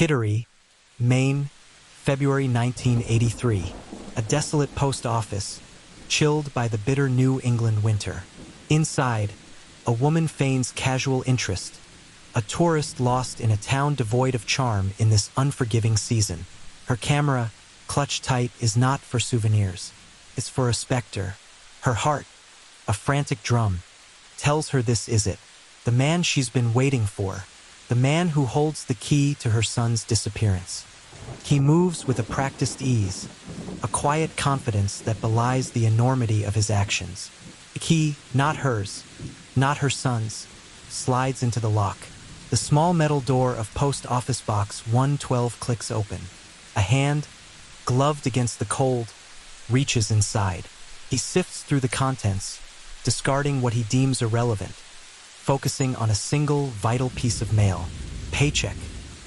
Kittery, Maine, February 1983. A desolate post office, chilled by the bitter New England winter. Inside, a woman feigns casual interest, a tourist lost in a town devoid of charm in this unforgiving season. Her camera, clutched tight, is not for souvenirs. It's for a specter. Her heart, a frantic drum, tells her this is it. The man she's been waiting for. The man who holds the key to her son's disappearance. He moves with a practiced ease, a quiet confidence that belies the enormity of his actions. The key, not hers, not her son's, slides into the lock. The small metal door of post office box 112 clicks open. A hand, gloved against the cold, reaches inside. He sifts through the contents, discarding what he deems irrelevant, focusing on a single vital piece of mail. Paycheck.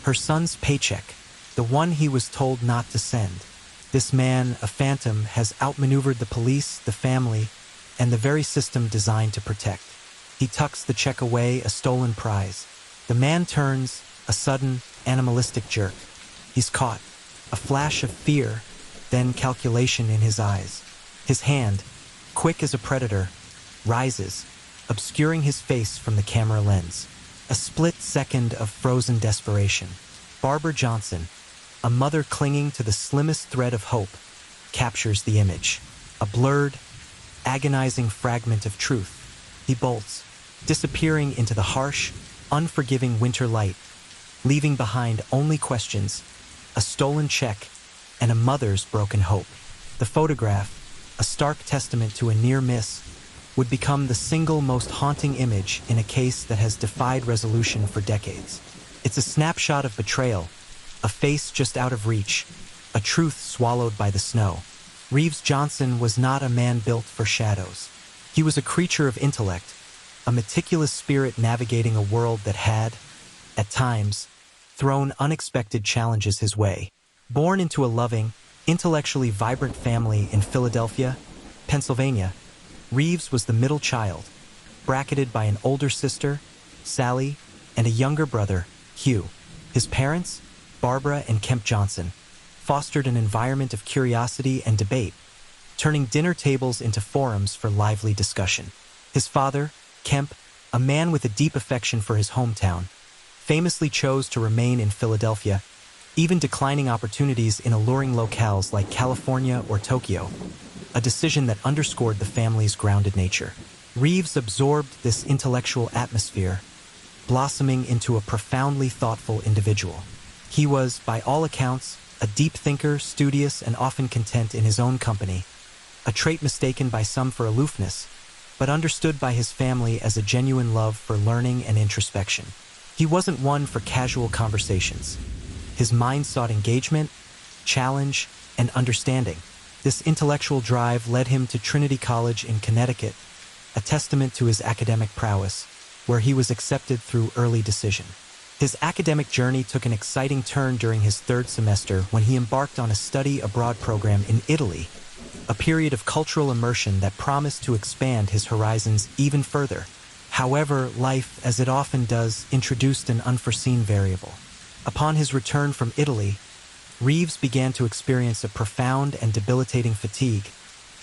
Her son's paycheck. The one he was told not to send. This man, a phantom, has outmaneuvered the police, the family, and the very system designed to protect. He tucks the check away, a stolen prize. The man turns, a sudden, animalistic jerk. He's caught. A flash of fear, then calculation in his eyes. His hand, quick as a predator, rises, obscuring his face from the camera lens. A split second of frozen desperation. Barbara Johnson, a mother clinging to the slimmest thread of hope, captures the image. A blurred, agonizing fragment of truth. He bolts, disappearing into the harsh, unforgiving winter light, leaving behind only questions, a stolen check, and a mother's broken hope. The photograph, a stark testament to a near miss, would become the single most haunting image in a case that has defied resolution for decades. It's a snapshot of betrayal, a face just out of reach, a truth swallowed by the snow. Reeves Johnson was not a man built for shadows. He was a creature of intellect, a meticulous spirit navigating a world that had, at times, thrown unexpected challenges his way. Born into a loving, intellectually vibrant family in Philadelphia, Pennsylvania, Reeves was the middle child, bracketed by an older sister, Sally, and a younger brother, Hugh. His parents, Barbara and Kemp Johnson, fostered an environment of curiosity and debate, turning dinner tables into forums for lively discussion. His father, Kemp, a man with a deep affection for his hometown, famously chose to remain in Philadelphia, even declining opportunities in alluring locales like California or Tokyo, a decision that underscored the family's grounded nature. Reeves absorbed this intellectual atmosphere, blossoming into a profoundly thoughtful individual. He was, by all accounts, a deep thinker, studious, and often content in his own company, a trait mistaken by some for aloofness, but understood by his family as a genuine love for learning and introspection. He wasn't one for casual conversations. His mind sought engagement, challenge, and understanding. This intellectual drive led him to Trinity College in Connecticut, a testament to his academic prowess, where he was accepted through early decision. His academic journey took an exciting turn during his third semester when he embarked on a study abroad program in Italy, a period of cultural immersion that promised to expand his horizons even further. However, life, as it often does, introduced an unforeseen variable. Upon his return from Italy, Reeves began to experience a profound and debilitating fatigue,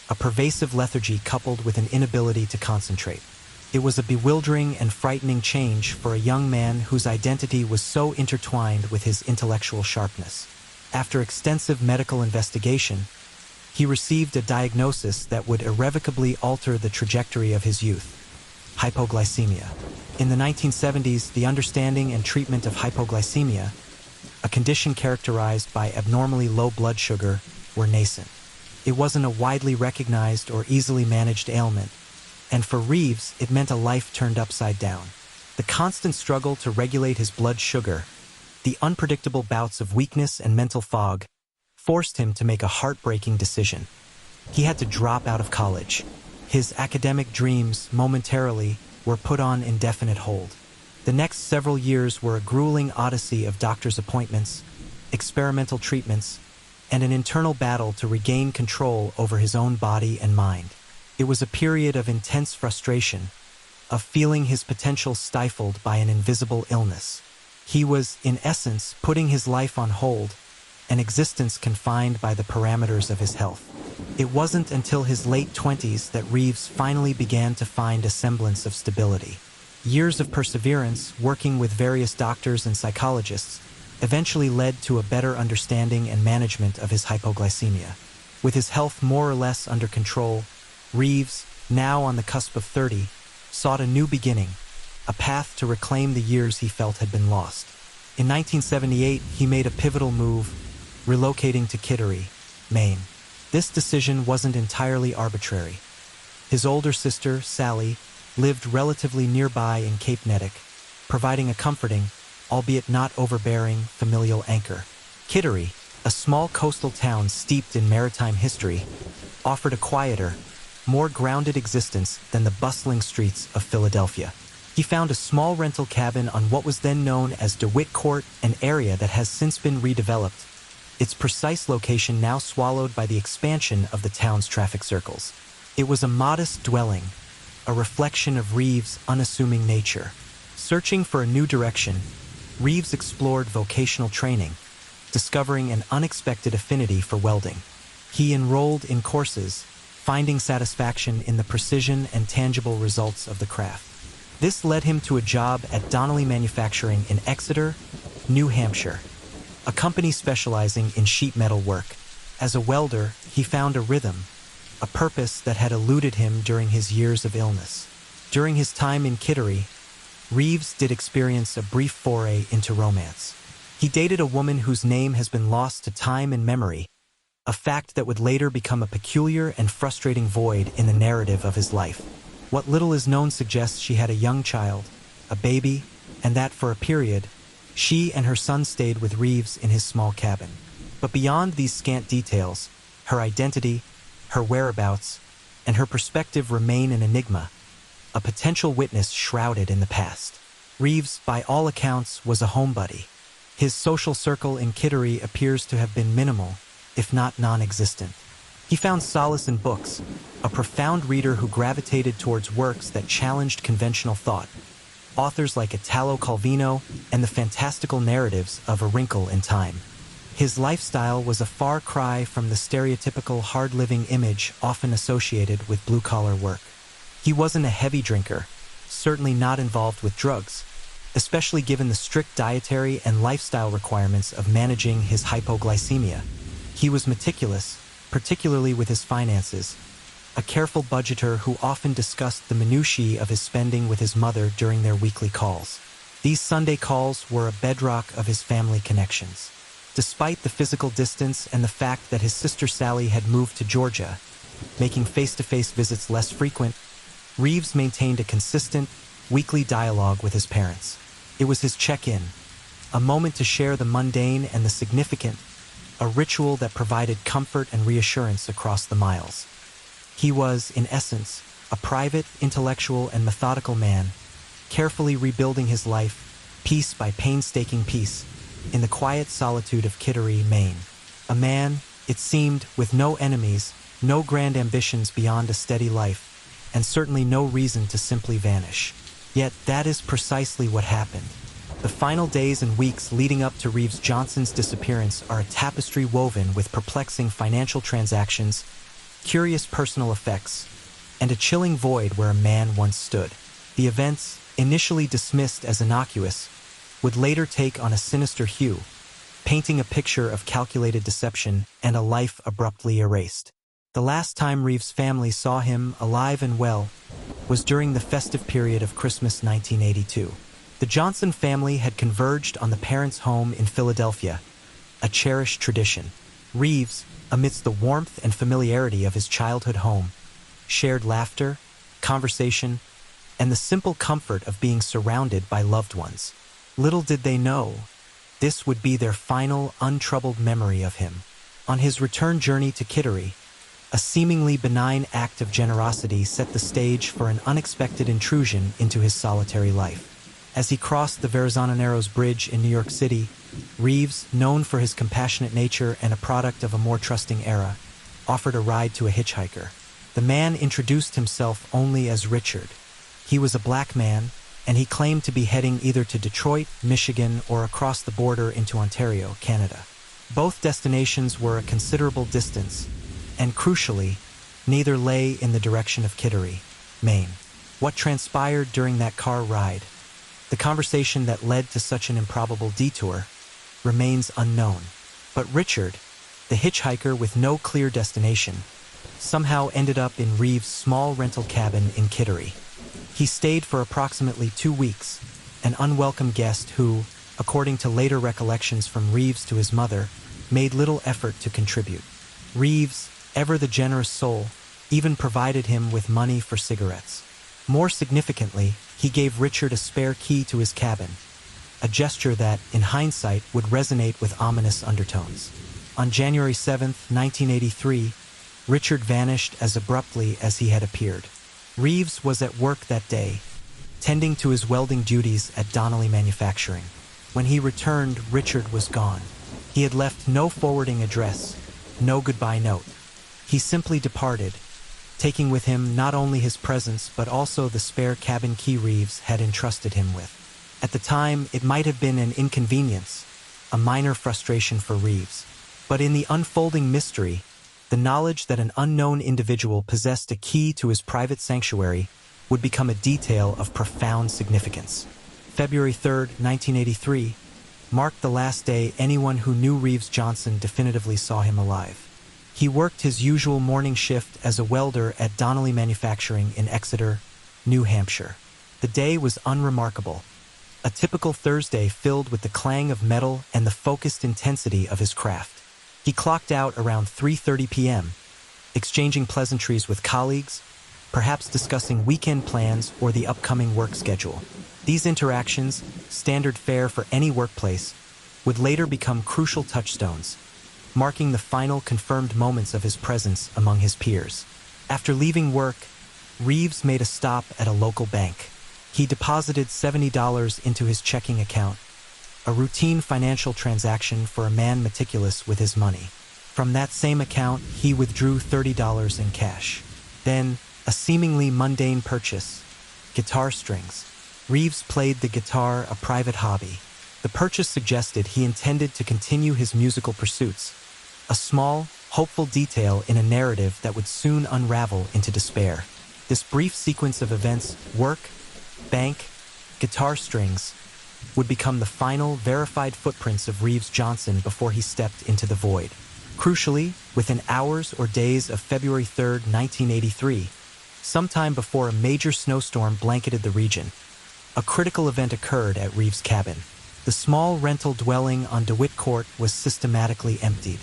a pervasive lethargy coupled with an inability to concentrate. It was a bewildering and frightening change for a young man whose identity was so intertwined with his intellectual sharpness. After extensive medical investigation, he received a diagnosis that would irrevocably alter the trajectory of his youth: hypoglycemia. In the 1970s, the understanding and treatment of hypoglycemia, a condition characterized by abnormally low blood sugar, were nascent. It wasn't a widely recognized or easily managed ailment, and for Reeves, it meant a life turned upside down. The constant struggle to regulate his blood sugar, the unpredictable bouts of weakness and mental fog, forced him to make a heartbreaking decision. He had to drop out of college. His academic dreams, momentarily, were put on indefinite hold. The next several years were a grueling odyssey of doctor's appointments, experimental treatments, and an internal battle to regain control over his own body and mind. It was a period of intense frustration, of feeling his potential stifled by an invisible illness. He was, in essence, putting his life on hold, an existence confined by the parameters of his health. It wasn't until his late 20s that Reeves finally began to find a semblance of stability. Years of perseverance, working with various doctors and psychologists, eventually led to a better understanding and management of his hypoglycemia. With his health more or less under control, Reeves, now on the cusp of 30, sought a new beginning, a path to reclaim the years he felt had been lost. In 1978, he made a pivotal move, relocating to Kittery, Maine. This decision wasn't entirely arbitrary. His older sister, Sally, lived relatively nearby in Cape Nettic, providing a comforting, albeit not overbearing, familial anchor. Kittery, a small coastal town steeped in maritime history, offered a quieter, more grounded existence than the bustling streets of Philadelphia. He found a small rental cabin on what was then known as DeWitt Court, an area that has since been redeveloped, its precise location now swallowed by the expansion of the town's traffic circles. It was a modest dwelling, a reflection of Reeves' unassuming nature. Searching for a new direction, Reeves explored vocational training, discovering an unexpected affinity for welding. He enrolled in courses, finding satisfaction in the precision and tangible results of the craft. This led him to a job at Donnelly Manufacturing in Exeter, New Hampshire, a company specializing in sheet metal work. As a welder, he found a rhythm, a purpose that had eluded him during his years of illness. During his time in Kittery, Reeves did experience a brief foray into romance. He dated a woman whose name has been lost to time and memory, a fact that would later become a peculiar and frustrating void in the narrative of his life. What little is known suggests she had a young child, a baby, and that for a period, she and her son stayed with Reeves in his small cabin. But beyond these scant details, her identity, her whereabouts, and her perspective remain an enigma, a potential witness shrouded in the past. Reeves, by all accounts, was a homebody. His social circle in Kittery appears to have been minimal, if not non-existent. He found solace in books, a profound reader who gravitated towards works that challenged conventional thought, authors like Italo Calvino and the fantastical narratives of A Wrinkle in Time. His lifestyle was a far cry from the stereotypical hard-living image often associated with blue-collar work. He wasn't a heavy drinker, certainly not involved with drugs, especially given the strict dietary and lifestyle requirements of managing his hypoglycemia. He was meticulous, particularly with his finances, a careful budgeter who often discussed the minutiae of his spending with his mother during their weekly calls. These Sunday calls were a bedrock of his family connections. Despite the physical distance and the fact that his sister Sally had moved to Georgia, making face-to-face visits less frequent, Reeves maintained a consistent, weekly dialogue with his parents. It was his check-in, a moment to share the mundane and the significant, a ritual that provided comfort and reassurance across the miles. He was, in essence, a private, intellectual, and methodical man, carefully rebuilding his life, piece by painstaking piece, in the quiet solitude of Kittery, Maine. A man, it seemed, with no enemies, no grand ambitions beyond a steady life, and certainly no reason to simply vanish. Yet that is precisely what happened. The final days and weeks leading up to Reeves Johnson's disappearance are a tapestry woven with perplexing financial transactions, curious personal effects, and a chilling void where a man once stood. The events, initially dismissed as innocuous, would later take on a sinister hue, painting a picture of calculated deception and a life abruptly erased. The last time Reeves' family saw him, alive and well, was during the festive period of Christmas 1982. The Johnson family had converged on the parents' home in Philadelphia, a cherished tradition. Reeves, amidst the warmth and familiarity of his childhood home, shared laughter, conversation, and the simple comfort of being surrounded by loved ones. Little did they know, this would be their final, untroubled memory of him. On his return journey to Kittery, a seemingly benign act of generosity set the stage for an unexpected intrusion into his solitary life. As he crossed the Verrazano Narrows Bridge in New York City, Reeves, known for his compassionate nature and a product of a more trusting era, offered a ride to a hitchhiker. The man introduced himself only as Richard. He was a black man, and he claimed to be heading either to Detroit, Michigan, or across the border into Ontario, Canada. Both destinations were a considerable distance, and crucially, neither lay in the direction of Kittery, Maine. What transpired during that car ride, the conversation that led to such an improbable detour, remains unknown. But Richard, the hitchhiker with no clear destination, somehow ended up in Reeves' small rental cabin in Kittery. He stayed for approximately 2 weeks, an unwelcome guest who, according to later recollections from Reeves to his mother, made little effort to contribute. Reeves, ever the generous soul, even provided him with money for cigarettes. More significantly, he gave Richard a spare key to his cabin, a gesture that, in hindsight, would resonate with ominous undertones. On January 7, 1983, Richard vanished as abruptly as he had appeared. Reeves was at work that day, tending to his welding duties at Donnelly Manufacturing. When he returned, Richard was gone. He had left no forwarding address, no goodbye note. He simply departed, taking with him not only his presence but also the spare cabin key Reeves had entrusted him with. At the time, it might have been an inconvenience, a minor frustration for Reeves. But in the unfolding mystery, the knowledge that an unknown individual possessed a key to his private sanctuary would become a detail of profound significance. February 3, 1983, marked the last day anyone who knew Reeves Johnson definitively saw him alive. He worked his usual morning shift as a welder at Donnelly Manufacturing in Exeter, New Hampshire. The day was unremarkable, a typical Thursday filled with the clang of metal and the focused intensity of his craft. He clocked out around 3:30 p.m., exchanging pleasantries with colleagues, perhaps discussing weekend plans or the upcoming work schedule. These interactions, standard fare for any workplace, would later become crucial touchstones, marking the final confirmed moments of his presence among his peers. After leaving work, Reeves made a stop at a local bank. He deposited $70 into his checking account, a routine financial transaction for a man meticulous with his money. From that same account, he withdrew $30 in cash. Then, a seemingly mundane purchase, guitar strings. Reeves played the guitar, a private hobby. The purchase suggested he intended to continue his musical pursuits, a small, hopeful detail in a narrative that would soon unravel into despair. This brief sequence of events, work, bank, guitar strings, would become the final, verified footprints of Reeves Johnson before he stepped into the void. Crucially, within hours or days of February 3, 1983, sometime before a major snowstorm blanketed the region, a critical event occurred at Reeves' cabin. The small rental dwelling on DeWitt Court was systematically emptied.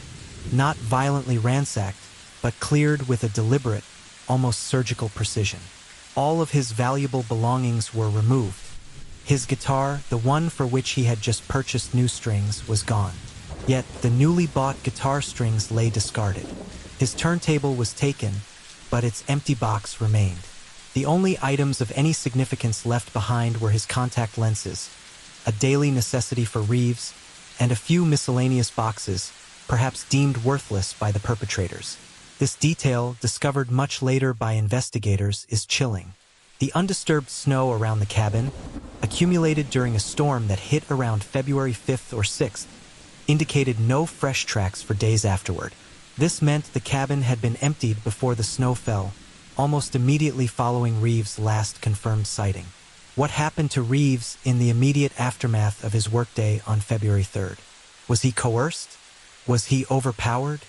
Not violently ransacked, but cleared with a deliberate, almost surgical precision. All of his valuable belongings were removed. His guitar, the one for which he had just purchased new strings, was gone. Yet the newly bought guitar strings lay discarded. His turntable was taken, but its empty box remained. The only items of any significance left behind were his contact lenses, a daily necessity for Reeves, and a few miscellaneous boxes, perhaps deemed worthless by the perpetrators. This detail, discovered much later by investigators, is chilling. The undisturbed snow around the cabin, accumulated during a storm that hit around February 5th or 6th, indicated no fresh tracks for days afterward. This meant the cabin had been emptied before the snow fell, almost immediately following Reeves' last confirmed sighting. What happened to Reeves in the immediate aftermath of his workday on February 3rd? Was he coerced? Was he overpowered?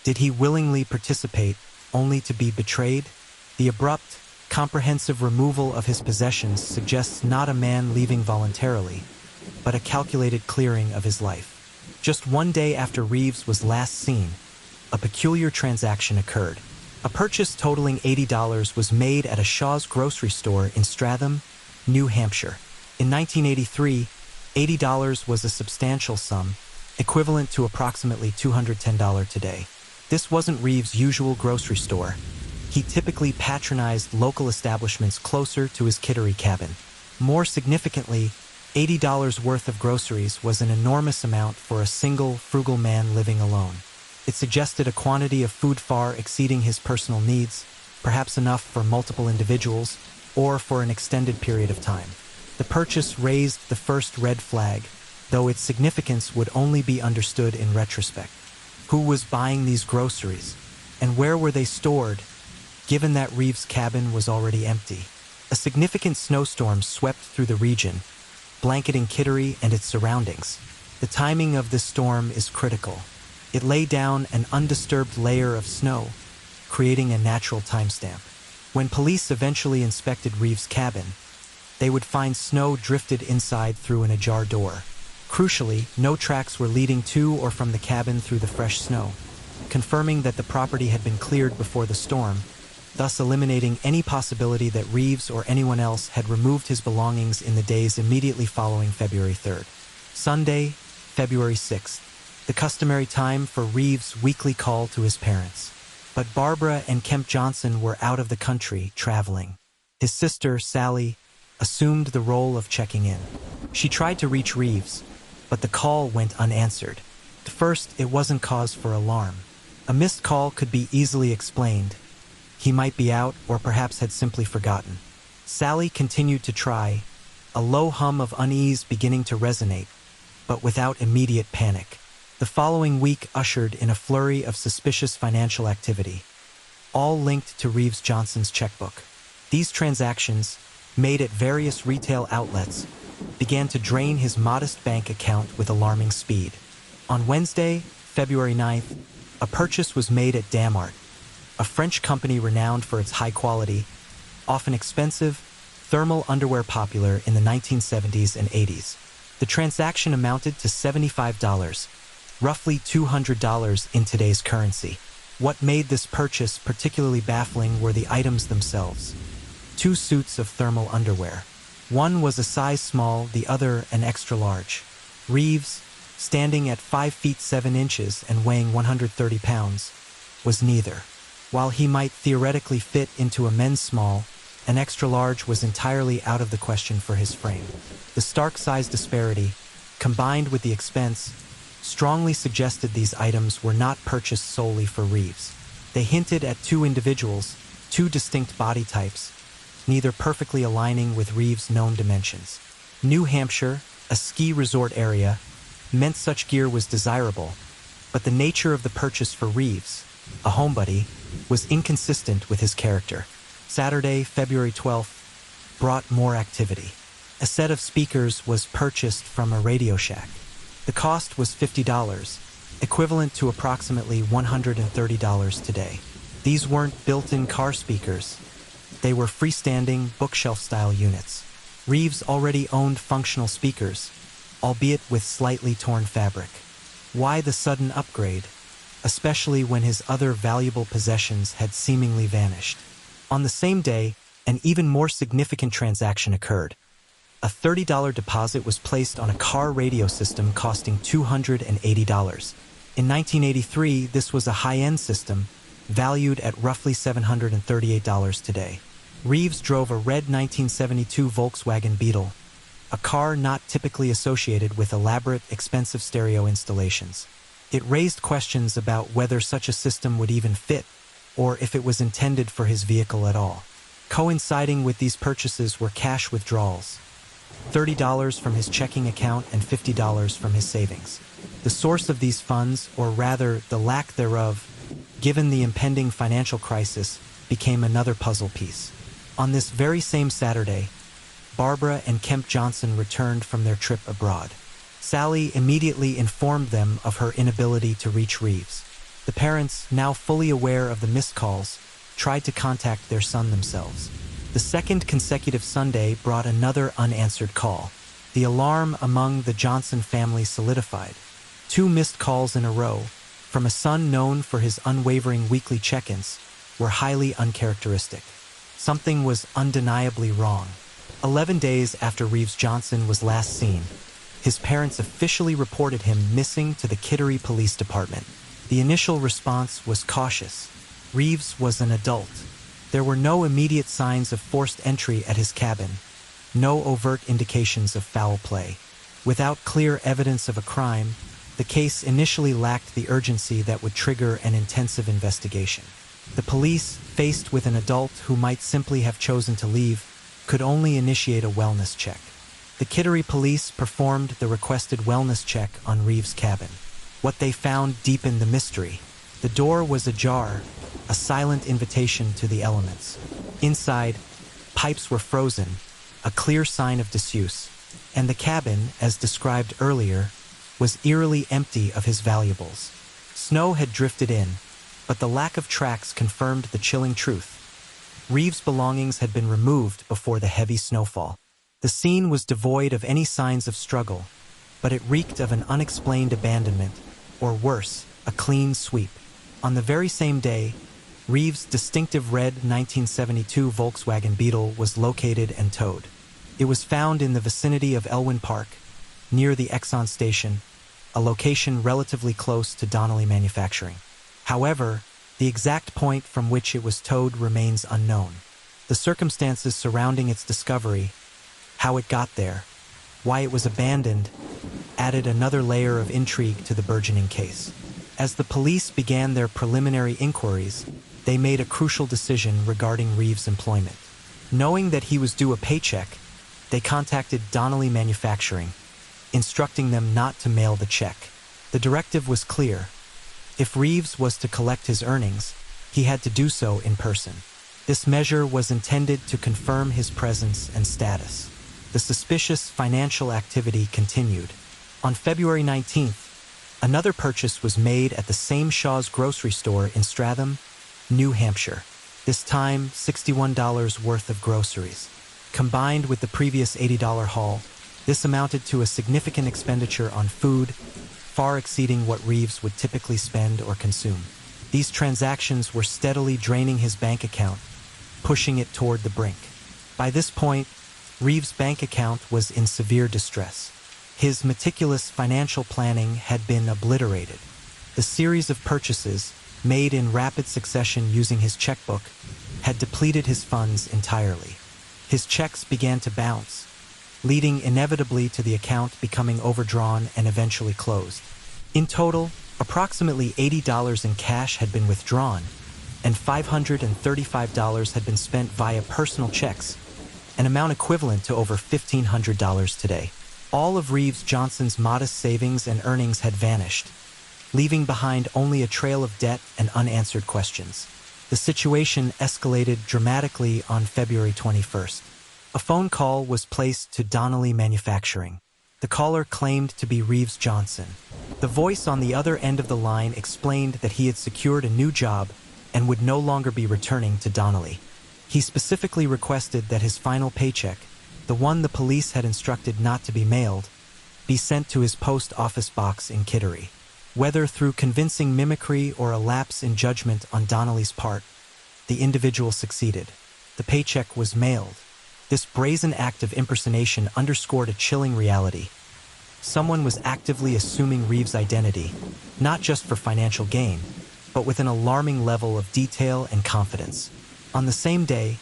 Did he willingly participate, only to be betrayed? The abrupt, comprehensive removal of his possessions suggests not a man leaving voluntarily, but a calculated clearing of his life. Just one day after Reeves was last seen, a peculiar transaction occurred. A purchase totaling $80 was made at a Shaw's grocery store in Stratham, New Hampshire. In 1983, $80 was a substantial sum, equivalent to approximately $210 today. This wasn't Reeves' usual grocery store. He typically patronized local establishments closer to his Kittery cabin. More significantly, $80 worth of groceries was an enormous amount for a single, frugal man living alone. It suggested a quantity of food far exceeding his personal needs, perhaps enough for multiple individuals, or for an extended period of time. The purchase raised the first red flag, though its significance would only be understood in retrospect. Who was buying these groceries? And where were they stored, given that Reeves' cabin was already empty? A significant snowstorm swept through the region, blanketing Kittery and its surroundings. The timing of this storm is critical. It lay down an undisturbed layer of snow, creating a natural timestamp. When police eventually inspected Reeves' cabin, they would find snow drifted inside through an ajar door. Crucially, no tracks were leading to or from the cabin through the fresh snow, confirming that the property had been cleared before the storm, thus eliminating any possibility that Reeves or anyone else had removed his belongings in the days immediately following February 3rd. Sunday, February 6th, the customary time for Reeves' weekly call to his parents. But Barbara and Kemp Johnson were out of the country, traveling. His sister, Sally, assumed the role of checking in. She tried to reach Reeves, but the call went unanswered. At first, it wasn't cause for alarm. A missed call could be easily explained. He might be out or perhaps had simply forgotten. Sally continued to try, a low hum of unease beginning to resonate, but without immediate panic. The following week ushered in a flurry of suspicious financial activity, all linked to Reeves Johnson's checkbook. These transactions, made at various retail outlets, began to drain his modest bank account with alarming speed. On Wednesday, February 9th, a purchase was made at Damart, a French company renowned for its high-quality, often expensive, thermal underwear popular in the 1970s and 80s. The transaction amounted to $75, roughly $200 in today's currency. What made this purchase particularly baffling were the items themselves. 2 suits of thermal underwear. One was a size small, the other an extra large. Reeves, standing at 5 feet 7 inches and weighing 130 pounds, was neither. While he might theoretically fit into a men's small, an extra large was entirely out of the question for his frame. The stark size disparity, combined with the expense, strongly suggested these items were not purchased solely for Reeves. They hinted at 2 individuals, 2 distinct body types, neither perfectly aligning with Reeves' known dimensions. New Hampshire, a ski resort area, meant such gear was desirable, but the nature of the purchase for Reeves, a homebody, was inconsistent with his character. Saturday, February 12th, brought more activity. A set of speakers was purchased from a Radio Shack. The cost was $50, equivalent to approximately $130 today. These weren't built-in car speakers. They were freestanding, bookshelf-style units. Reeves already owned functional speakers, albeit with slightly torn fabric. Why the sudden upgrade, especially when his other valuable possessions had seemingly vanished? On the same day, an even more significant transaction occurred. A $30 deposit was placed on a car radio system costing $280. In 1983, this was a high-end system, valued at roughly $738 today. Reeves drove a red 1972 Volkswagen Beetle, a car not typically associated with elaborate, expensive stereo installations. It raised questions about whether such a system would even fit, or if it was intended for his vehicle at all. Coinciding with these purchases were cash withdrawals, $30 from his checking account and $50 from his savings. The source of these funds, or rather the lack thereof, given the impending financial crisis, became another puzzle piece. On this very same Saturday, Barbara and Kemp Johnson returned from their trip abroad. Sally immediately informed them of her inability to reach Reeves. The parents, now fully aware of the missed calls, tried to contact their son themselves. The second consecutive Sunday brought another unanswered call. The alarm among the Johnson family solidified. 2 missed calls in a row, from a son known for his unwavering weekly check-ins, were highly uncharacteristic. Something was undeniably wrong. 11 days after Reeves Johnson was last seen, his parents officially reported him missing to the Kittery Police Department. The initial response was cautious. Reeves was an adult. There were no immediate signs of forced entry at his cabin, no overt indications of foul play. Without clear evidence of a crime, the case initially lacked the urgency that would trigger an intensive investigation. The police, faced with an adult who might simply have chosen to leave, could only initiate a wellness check. The Kittery police performed the requested wellness check on Reeves' cabin. What they found deepened the mystery. The door was ajar, a silent invitation to the elements. Inside, pipes were frozen, a clear sign of disuse, and the cabin, as described earlier, was eerily empty of his valuables. Snow had drifted in, but the lack of tracks confirmed the chilling truth. Reeves' belongings had been removed before the heavy snowfall. The scene was devoid of any signs of struggle, but it reeked of an unexplained abandonment, or worse, a clean sweep. On the very same day, Reeves' distinctive red 1972 Volkswagen Beetle was located and towed. It was found in the vicinity of Elwyn Park, near the Exxon station, a location relatively close to Donnelly Manufacturing. However, the exact point from which it was towed remains unknown. The circumstances surrounding its discovery, how it got there, why it was abandoned, added another layer of intrigue to the burgeoning case. As the police began their preliminary inquiries, they made a crucial decision regarding Reeves' employment. Knowing that he was due a paycheck, they contacted Donnelly Manufacturing, instructing them not to mail the check. The directive was clear. If Reeves was to collect his earnings, he had to do so in person. This measure was intended to confirm his presence and status. The suspicious financial activity continued. On February 19th, another purchase was made at the same Shaw's grocery store in Stratham, New Hampshire. This time, $61 worth of groceries. Combined with the previous $80 haul, this amounted to a significant expenditure on food, far exceeding what Reeves would typically spend or consume. These transactions were steadily draining his bank account, pushing it toward the brink. By this point, Reeves' bank account was in severe distress. His meticulous financial planning had been obliterated. The series of purchases, made in rapid succession using his checkbook, had depleted his funds entirely. His checks began to bounce, leading inevitably to the account becoming overdrawn and eventually closed. In total, approximately $80 in cash had been withdrawn, and $535 had been spent via personal checks, an amount equivalent to over $1,500 today. All of Reeves Johnson's modest savings and earnings had vanished, leaving behind only a trail of debt and unanswered questions. The situation escalated dramatically on February 21st. A phone call was placed to Donnelly Manufacturing. The caller claimed to be Reeves Johnson. The voice on the other end of the line explained that he had secured a new job and would no longer be returning to Donnelly. He specifically requested that his final paycheck, the one the police had instructed not to be mailed, be sent to his post office box in Kittery. Whether through convincing mimicry or a lapse in judgment on Donnelly's part, the individual succeeded. The paycheck was mailed. This brazen act of impersonation underscored a chilling reality. Someone was actively assuming Reeves' identity, not just for financial gain, but with an alarming level of detail and confidence. On the same day,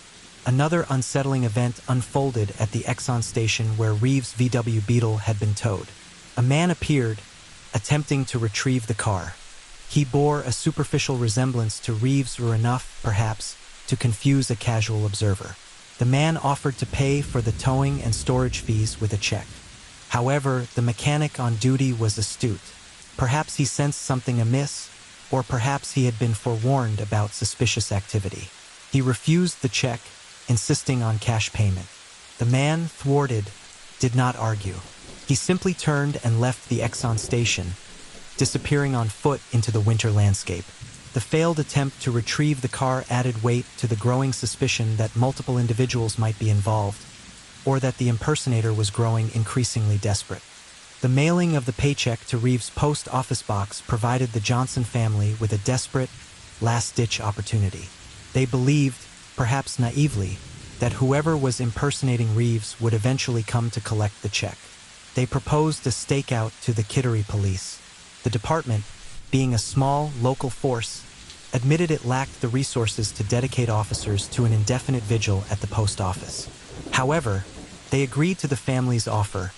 another unsettling event unfolded at the Exxon station where Reeves' VW Beetle had been towed. A man appeared, attempting to retrieve the car. He bore a superficial resemblance to Reeves or enough, perhaps, to confuse a casual observer. The man offered to pay for the towing and storage fees with a check. However, the mechanic on duty was astute. Perhaps he sensed something amiss, or perhaps he had been forewarned about suspicious activity. He refused the check, insisting on cash payment. The man, thwarted, did not argue. He simply turned and left the Exxon station, disappearing on foot into the winter landscape. The failed attempt to retrieve the car added weight to the growing suspicion that multiple individuals might be involved, or that the impersonator was growing increasingly desperate. The mailing of the paycheck to Reeves' post office box provided the Johnson family with a desperate, last-ditch opportunity. They believed, perhaps naively, that whoever was impersonating Reeves would eventually come to collect the check. They proposed a stakeout to the Kittery police. The department, being a small, local force, admitted it lacked the resources to dedicate officers to an indefinite vigil at the post office. However, they agreed to the family's offer.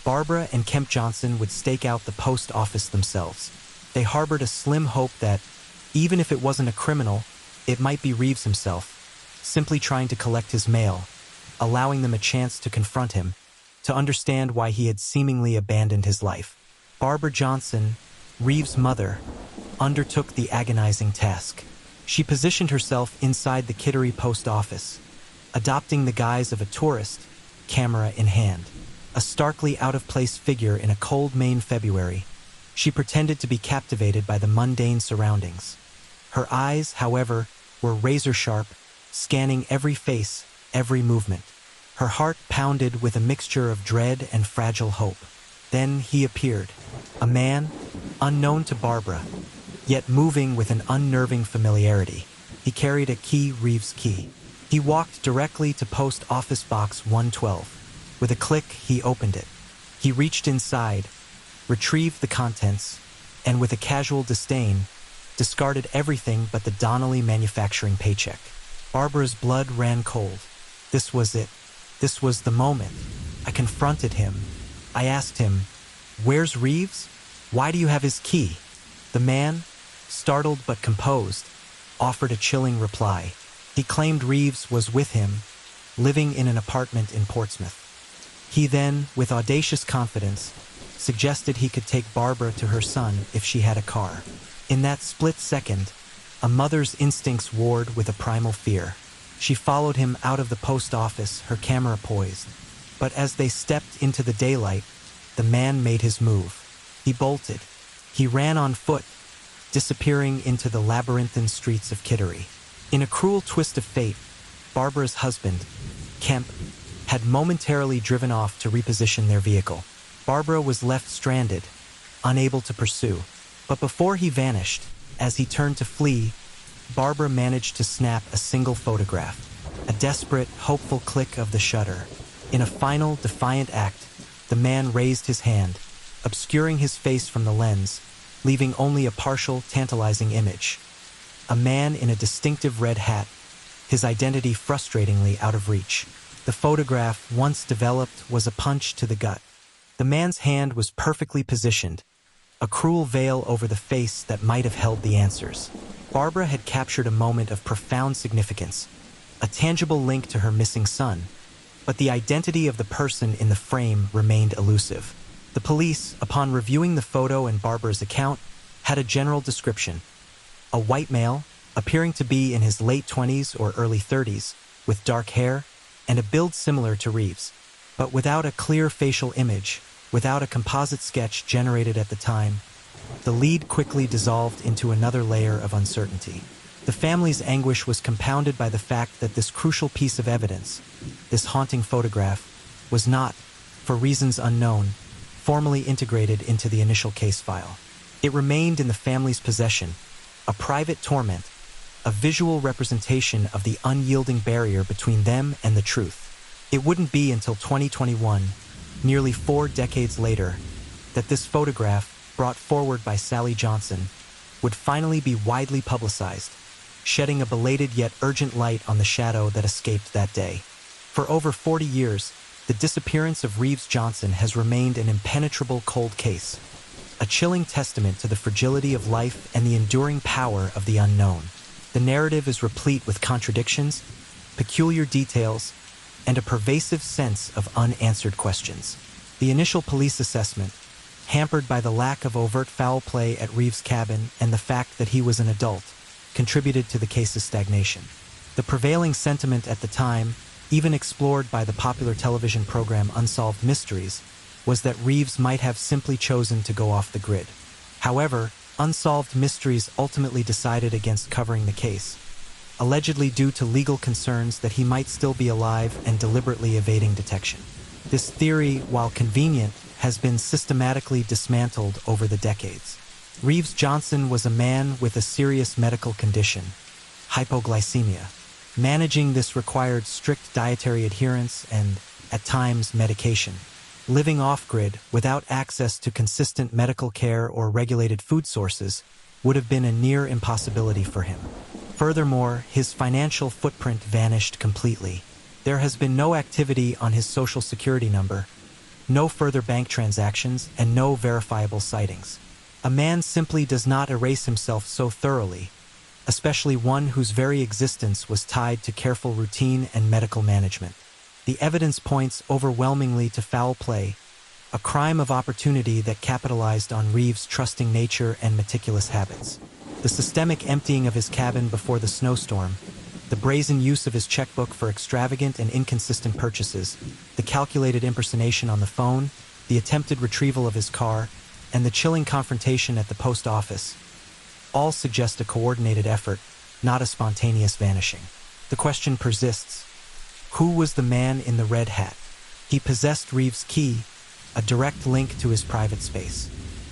Barbara and Kemp Johnson would stake out the post office themselves. They harbored a slim hope that, even if it wasn't a criminal, it might be Reeves himself, simply trying to collect his mail, allowing them a chance to confront him, to understand why he had seemingly abandoned his life. Barbara Johnson, Reeves' mother, undertook the agonizing task. She positioned herself inside the Kittery post office, adopting the guise of a tourist, camera in hand. A starkly out-of-place figure in a cold Maine February, she pretended to be captivated by the mundane surroundings. Her eyes, however, were razor-sharp, scanning every face, every movement. Her heart pounded with a mixture of dread and fragile hope. Then he appeared, a man, unknown to Barbara, yet moving with an unnerving familiarity. He carried a Reeves key. He walked directly to Post Office Box 112. With a click, he opened it. He reached inside, retrieved the contents, and with a casual disdain, discarded everything but the Donnelly Manufacturing paycheck. Barbara's blood ran cold. This was it. This was the moment. I confronted him. I asked him, "Where's Reeves? Why do you have his key?" The man, startled but composed, offered a chilling reply. He claimed Reeves was with him, living in an apartment in Portsmouth. He then, with audacious confidence, suggested he could take Barbara to her son if she had a car. In that split second, a mother's instincts warred with a primal fear. She followed him out of the post office, her camera poised. But as they stepped into the daylight, the man made his move. He bolted. He ran on foot, disappearing into the labyrinthine streets of Kittery. In a cruel twist of fate, Barbara's husband, Kemp, had momentarily driven off to reposition their vehicle. Barbara was left stranded, unable to pursue. But before he vanished, as he turned to flee, Barbara managed to snap a single photograph, a desperate, hopeful click of the shutter. In a final, defiant act, the man raised his hand, obscuring his face from the lens, leaving only a partial, tantalizing image. A man in a distinctive red hat, his identity frustratingly out of reach. The photograph, once developed, was a punch to the gut. The man's hand was perfectly positioned, a cruel veil over the face that might have held the answers. Barbara had captured a moment of profound significance, a tangible link to her missing son, but the identity of the person in the frame remained elusive. The police, upon reviewing the photo and Barbara's account, had a general description. A white male, appearing to be in his late 20s or early 30s, with dark hair, and a build similar to Reeves, but without a clear facial image, without a composite sketch generated at the time. The lead quickly dissolved into another layer of uncertainty. The family's anguish was compounded by the fact that this crucial piece of evidence, this haunting photograph, was not, for reasons unknown, formally integrated into the initial case file. It remained in the family's possession, a private torment, a visual representation of the unyielding barrier between them and the truth. It wouldn't be until 2021, nearly 4 decades later, that this photograph, brought forward by Sally Johnson, would finally be widely publicized, shedding a belated yet urgent light on the shadow that escaped that day. For over 40 years, the disappearance of Reeves Johnson has remained an impenetrable cold case, a chilling testament to the fragility of life and the enduring power of the unknown. The narrative is replete with contradictions, peculiar details, and a pervasive sense of unanswered questions. The initial police assessment, hampered by the lack of overt foul play at Reeves' cabin and the fact that he was an adult, contributed to the case's stagnation. The prevailing sentiment at the time, even explored by the popular television program Unsolved Mysteries, was that Reeves might have simply chosen to go off the grid. However, Unsolved Mysteries ultimately decided against covering the case, allegedly due to legal concerns that he might still be alive and deliberately evading detection. This theory, while convenient, has been systematically dismantled over the decades. Reeves Johnson was a man with a serious medical condition, hypoglycemia. Managing this required strict dietary adherence and, at times, medication. Living off-grid, without access to consistent medical care or regulated food sources, would have been a near impossibility for him. Furthermore, his financial footprint vanished completely. There has been no activity on his social security number, no further bank transactions, and no verifiable sightings. A man simply does not erase himself so thoroughly, especially one whose very existence was tied to careful routine and medical management. The evidence points overwhelmingly to foul play, a crime of opportunity that capitalized on Reeves' trusting nature and meticulous habits. The systemic emptying of his cabin before the snowstorm, the brazen use of his checkbook for extravagant and inconsistent purchases, the calculated impersonation on the phone, the attempted retrieval of his car, and the chilling confrontation at the post office, all suggest a coordinated effort, not a spontaneous vanishing. The question persists: who was the man in the red hat? He possessed Reeves' key, a direct link to his private space.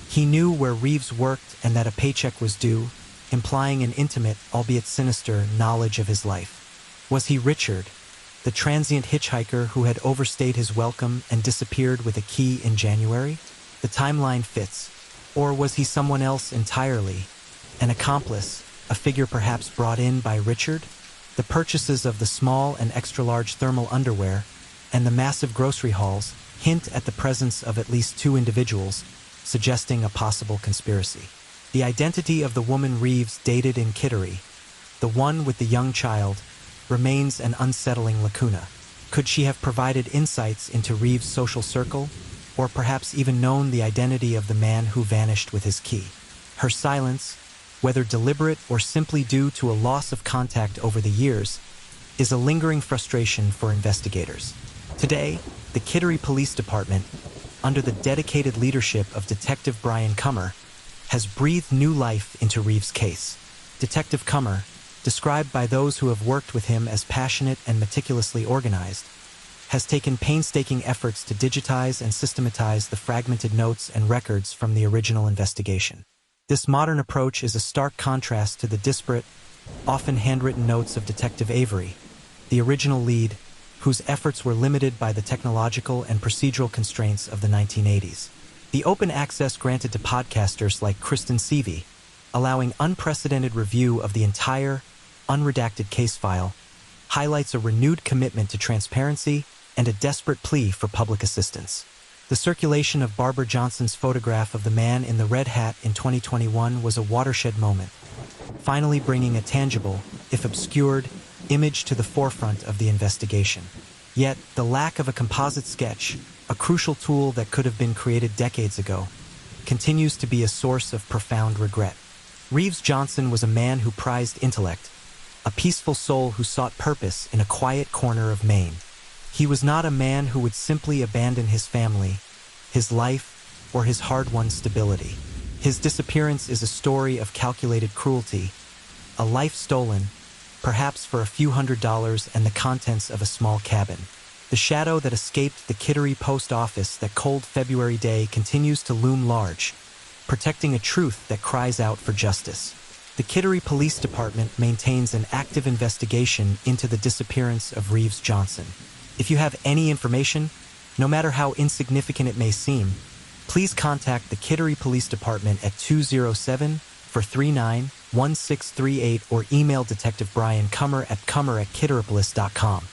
He knew where Reeves worked and that a paycheck was due, implying an intimate, albeit sinister, knowledge of his life. Was he Richard, the transient hitchhiker who had overstayed his welcome and disappeared with a key in January? The timeline fits. Or was he someone else entirely? An accomplice, a figure perhaps brought in by Richard? The purchases of the small and extra-large thermal underwear and the massive grocery hauls hint at the presence of at least two individuals, suggesting a possible conspiracy. The identity of the woman Reeves dated in Kittery, the one with the young child, remains an unsettling lacuna. Could she have provided insights into Reeves' social circle, or perhaps even known the identity of the man who vanished with his key? Her silence, whether deliberate or simply due to a loss of contact over the years, is a lingering frustration for investigators. Today, the Kittery Police Department, under the dedicated leadership of Detective Brian Cummer, has breathed new life into Reeves' case. Detective Cummer, described by those who have worked with him as passionate and meticulously organized, has taken painstaking efforts to digitize and systematize the fragmented notes and records from the original investigation. This modern approach is a stark contrast to the disparate, often handwritten notes of Detective Avery, the original lead, whose efforts were limited by the technological and procedural constraints of the 1980s. The open access granted to podcasters like Kristen Seavey, allowing unprecedented review of the entire, unredacted case file, highlights a renewed commitment to transparency and a desperate plea for public assistance. The circulation of Barbara Johnson's photograph of the man in the red hat in 2021 was a watershed moment, finally bringing a tangible, if obscured, image to the forefront of the investigation. Yet, the lack of a composite sketch, a crucial tool that could have been created decades ago, continues to be a source of profound regret. Reeves Johnson was a man who prized intellect, a peaceful soul who sought purpose in a quiet corner of Maine. He was not a man who would simply abandon his family, his life, or his hard-won stability. His disappearance is a story of calculated cruelty, a life stolen, perhaps for a few $100s and the contents of a small cabin. The shadow that escaped the Kittery post office that cold February day continues to loom large, protecting a truth that cries out for justice. The Kittery Police Department maintains an active investigation into the disappearance of Reeves Johnson. If you have any information, no matter how insignificant it may seem, please contact the Kittery Police Department at 207-439-1638 or email Detective Brian Cummer at cummer@kitteropolis.com.